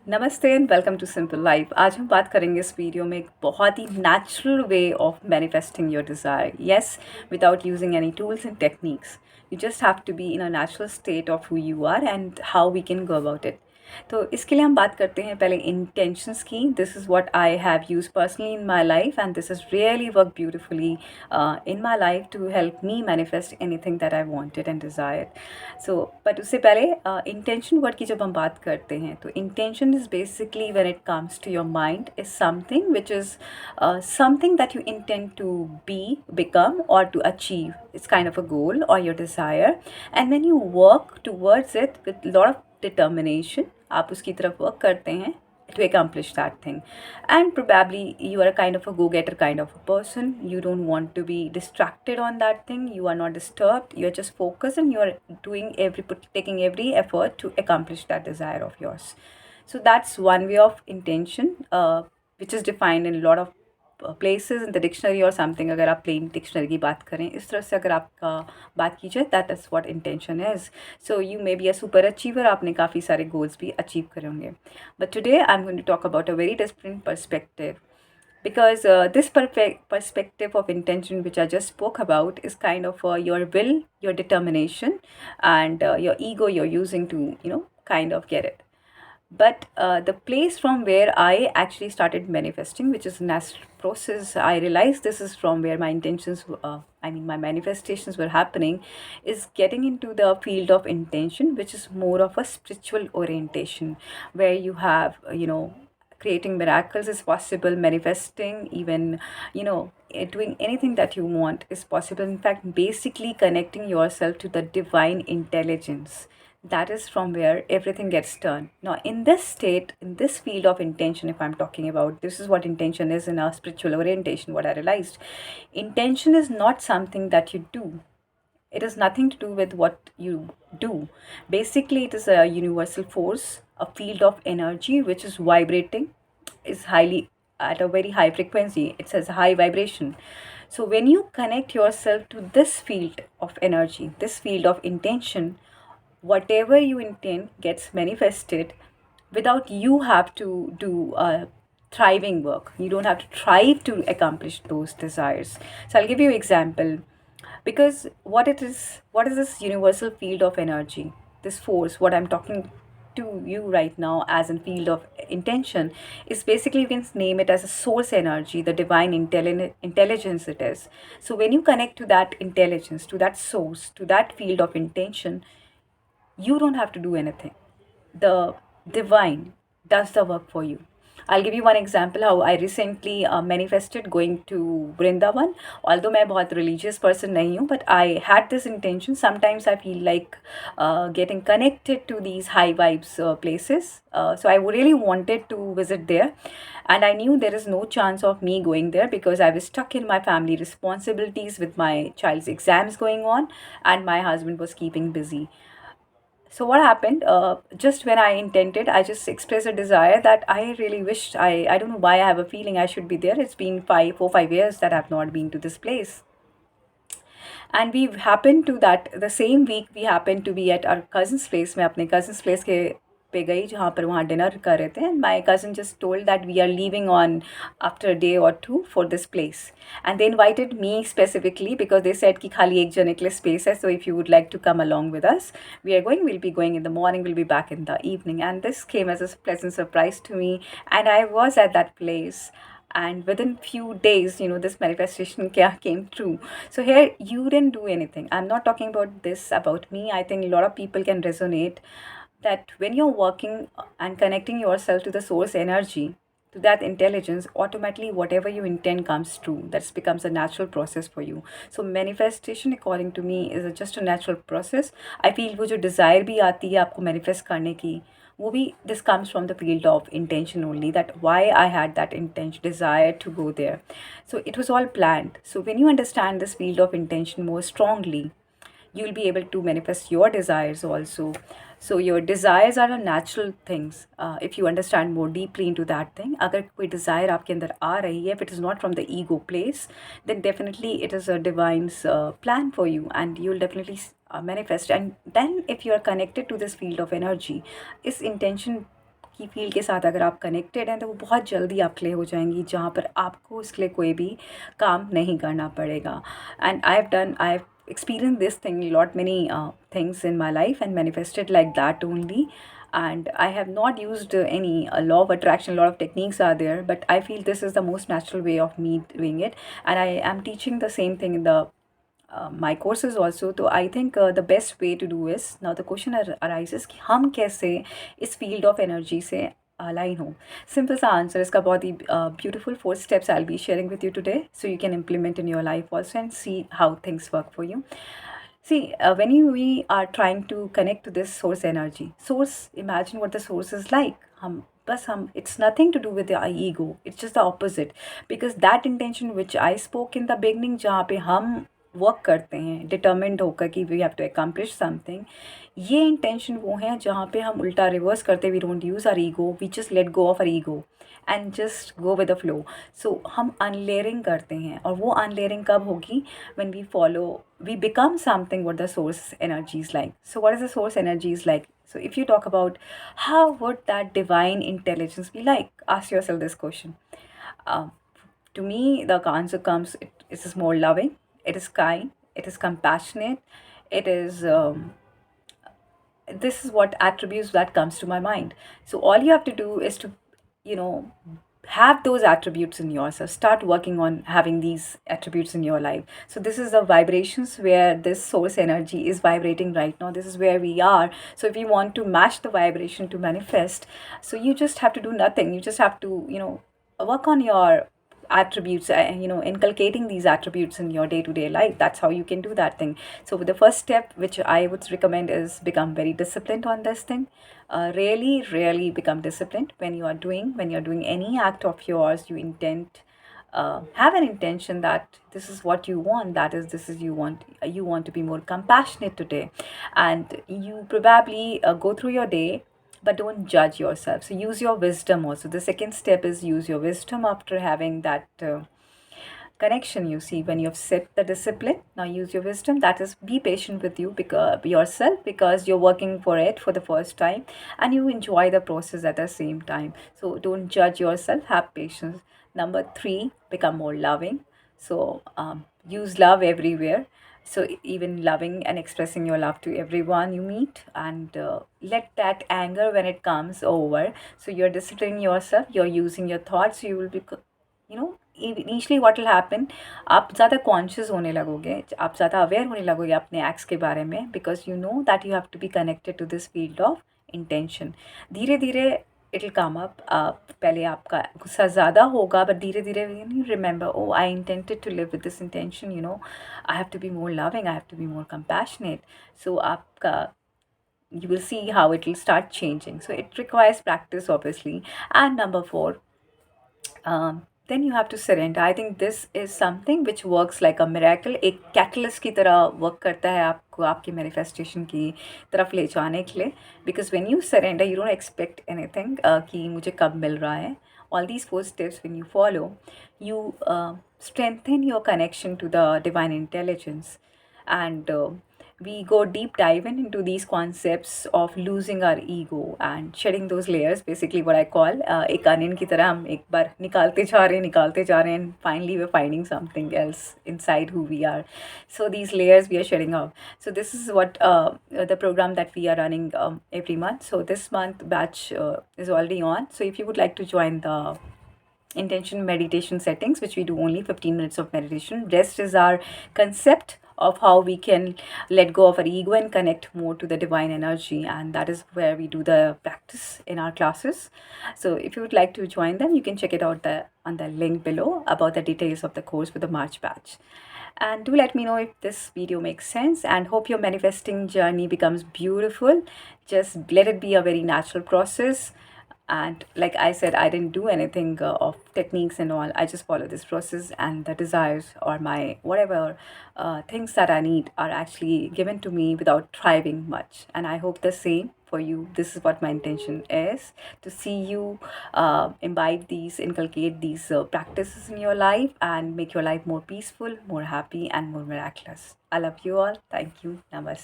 नमस्ते and welcome to simple life. आज हम बात करेंगे इस वीडियो में एक बहुत ही natural way of manifesting your desire. Yes, without using any tools and techniques, you just have to be in a natural state of who you are and how we can go about it. तो इसके लिए हम बात करते हैं पहले intentions की। This is what I have use personally in my life and this is really work beautifully in my life to help me manifest anything that I wanted and desired. So but उससे पहले intention word की जब हम बात करते हैं तो intention is basically when it comes to your mind is something which is something that you intend to be, become, or to achieve. It's kind of a goal or your desire, and then you work towards it with a lot of determination. आप उसकी तरफ work करते हैं to accomplish that thing, and probably you are a kind of a go-getter kind of a person. You don't want to be distracted on that thing. You are not disturbed. You are just focused and you are doing taking every effort to accomplish that desire of yours. So that's one way of intention, which is defined in a lot of places in the dictionary or something. अगर आप plain dictionary की बात करें इस तरह से अगर आपका बात की जाए, that is what intention is. So you may be a super achiever, आपने काफ़ी सारे goals भी achieve करे होंगे. But today I'm going to talk about a very different perspective, because this perspective of intention which I just spoke about is kind of your will, your determination, and your ego you're using to kind of get it. But the place from where I actually started manifesting, which is a natural process, I realized this is from where my intentions, my manifestations were happening, is getting into the field of intention, which is more of a spiritual orientation, where you have, creating miracles is possible, manifesting, even, doing anything that you want is possible. In fact, basically connecting yourself to the divine intelligence, that is from where everything gets done. Now, in this state, in this field of intention, if I'm talking about, this is what intention is in our spiritual orientation, what I realized. Intention is not something that you do, it has nothing to do with what you do. Basically, it is a universal force, a field of energy which is vibrating, is highly at a very high frequency. It says high vibration. So when you connect yourself to this field of energy, this field of intention, whatever you intend gets manifested without you have to do thriving work. You don't have to thrive to accomplish those desires. So I'll give you an example, because what is this universal field of energy, this force, what I'm talking to you right now as in field of intention, is basically, you can name it as a source energy, the divine intelligence it is. So when you connect to that intelligence, to that source, to that field of intention, you don't have to do anything. The divine does the work for you. I'll give you one example how I recently manifested going to Vrindavan. Although मैं बहुत religious person नहीं हूँ, but I had this intention. Sometimes I feel like getting connected to these high vibes places. So I really wanted to visit there. And I knew there is no chance of me going there because I was stuck in my family responsibilities with my child's exams going on, and my husband was keeping busy. So what happened? Just when I intended, I just expressed a desire that I really wished. I don't know why I have a feeling I should be there. It's been 5 that I've not been to this place, and we happened to that the same week we happened to be at our cousin's place. मैं अपने cousin's place के पे गई जहाँ पर वहाँ dinner कर रहे थे, and my cousin just told that we are leaving on after a day or two for this place, and they invited me specifically because they said कि खाली एक जने के लिए space है, so if you would like to come along with us, we'll be going in the morning, we'll be back in the evening. And this came as a pleasant surprise to me, and I was at that place, and within few days, this manifestation came true. So here, you didn't do anything. I'm not talking about this about me. I think a lot of people can resonate that when you're working and connecting yourself to the source energy, to that intelligence, automatically whatever you intend comes true. That becomes a natural process for you. So manifestation, according to me, is just a natural process. I feel वो जो desire भी आती है आपको manifest करने की, वो भी, this comes from the field of intention only, that why I had that intention, desire to go there. So it was all planned. So when you understand this field of intention more strongly, you'll be able to manifest your desires also. So your desires are a natural things. If you understand more deeply into that thing, अगर कोई desire आपके अंदर आ रही है, if it is not from the ego place, then definitely it is a divine's plan for you, and you'll definitely manifest. And then if you are connected to this field of energy, इस intention की field के साथ अगर आप connected हैं तो वो बहुत जल्दी आपके लिए हो जाएंगी, जहाँ पर आपको उसके लिए कोई भी काम नहीं करना पड़ेगा. And I have experienced this thing lot many things in my life and manifested like that only. And I have not used any law of attraction. A lot of techniques are there, but I feel this is the most natural way of me doing it. And I am teaching the same thing in the my courses also. So I think the best way to do is, now the question arises कि हम कैसे इस field of energy से align हो. Simple सा answer इसका बहुत ही beautiful 4 steps I'll be sharing with you today, so you can implement in your life also and see how things work for you. See, when we are trying to connect to this source energy, source, imagine what the source is like. हम it's nothing to do with the ego. It's just the opposite. Because that intention which I spoke in the beginning, जहाँ पे हम work करते हैं determined होकर कि we have to accomplish something, ये intention वो है जहाँ पे हम उल्टा रिवर्स करते, we don't use our ego, we just let go of our ego and just go with the flow. So हम अनलेयरिंग करते हैं, और वो अनलेयरिंग कब होगी? when we follow, we become something what the source energy is like. So what is the source energy is like? So if you talk about how would that divine intelligence be like, ask yourself this question. um, to me the answer comes, it is more loving, it is kind, it is compassionate, it is this is what attributes that comes to my mind. So all you have to do is to, you know, have those attributes in yourself, start working on having these attributes in your life. So this is the vibrations where this source energy is vibrating right now. This is where we are. So if you want to match the vibration to manifest, so you just have to do nothing, you just have to, you know, work on your attributes, and, you know, inculcating these attributes in your day-to-day life. That's how you can do that thing. So the first step which I would recommend is become very disciplined on this thing. Really become disciplined when you're doing any act of yours. You intend, have an intention that this is what you want, that is, this is you want to be more compassionate today. And you probably go through your day, but don't judge yourself. So use your wisdom also. The second step is use your wisdom after having that connection. You see, when you've set the discipline, now use your wisdom, that is, be patient with you, because yourself, because you're working for it for the first time, and you enjoy the process at the same time. So don't judge yourself, have patience. Number 3, become more loving. So use love everywhere. So even loving and expressing your love to everyone you meet, and let that anger when it comes over. So you're disciplining yourself, you're using your thoughts, you will be, you know, initially what will happen, आप ज़्यादा conscious होने लगोगे, आप ज़्यादा aware होने लगोगे अपने acts के बारे में, because you know that you have to be connected to this field of intention. धीरे धीरे इट विल कम अप. पहले आपका गुस्सा ज़्यादा होगा, बट धीरे धीरे you remember, oh I intended to live with this intention, you know, I have to be more loving, I have to be more compassionate. So आपका, you will see how it will start changing. So it requires practice obviously. And number 4, then you have to surrender. I think this is something which works like a miracle. एक catalyst की तरह work करता है आपको आपकी manifestation की तरफ ले जाने के लिए. Because when you surrender, you don't expect anything कि मुझे कब मिल रहा है. All these 4 steps when you follow, you strengthen your connection to the divine intelligence. And we go deep diving into these concepts of losing our ego and shedding those layers, basically what I call एक onion की तरह हम एक बार निकालते जा रहे हैं, and finally we're finding something else inside who we are. So these layers we are shedding off. So this is what the program that we are running every month. So this month batch is already on. So if you would like to join the intention meditation settings, which we do only 15 minutes of meditation, rest is our concept of how we can let go of our ego and connect more to the divine energy, and that is where we do the practice in our classes. So if you would like to join them, you can check it out on the link below about the details of the course for the March batch. And do let me know if this video makes sense, and hope your manifesting journey becomes beautiful. Just let it be a very natural process. And like I said, I didn't do anything of techniques and all. I just follow this process, and the desires or my whatever things that I need are actually given to me without striving much. And I hope the same for you. This is what my intention is, to see you imbibe these, inculcate these practices in your life, and make your life more peaceful, more happy, and more miraculous. I love you all. Thank you. Namaste.